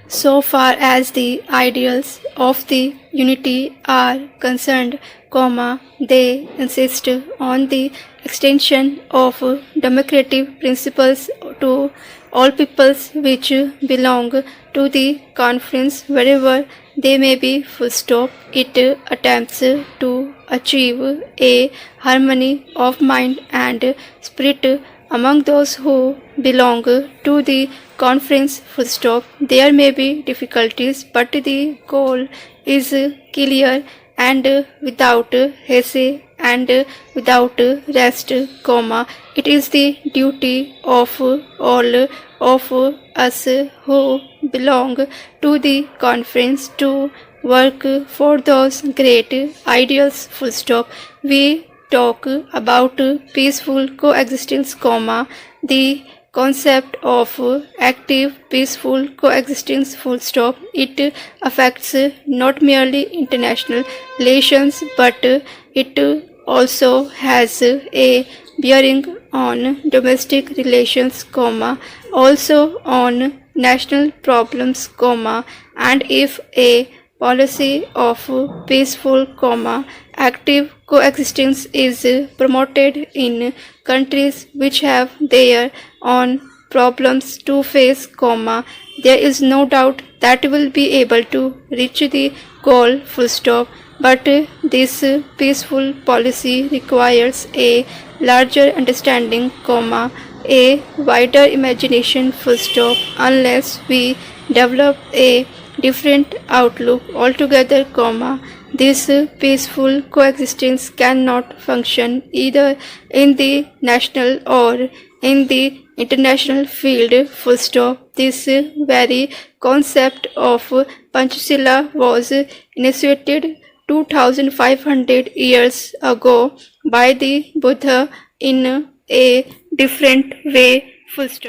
So far as the ideals of the unity are concerned, they insist on the extension of democratic principles to all peoples which belong to the conference wherever they may be. Full stop. It attempts to achieve a harmony of mind and spirit among those who belong to the conference. Full stop. There may be difficulties, but the goal is clear and without haste and without rest, it is the duty of all of us who belong to the conference to work for those great ideals. Full stop. We talk about peaceful coexistence, the concept of active peaceful coexistence. Full stop. It affects not merely international relations but it also has a bearing on domestic relations, also on national problems, and if a policy of peaceful, active coexistence is promoted in countries which have their own problems to face, there is no doubt that will be able to reach the goal. Full stop. But this peaceful policy requires a larger understanding, a wider imagination. Full stop. Unless we develop a different outlook altogether, this peaceful coexistence cannot function either in the national or in the international field. Full stop. This very concept of Panchashila was initiated 2500 years ago by the Buddha in a different way. Full stop.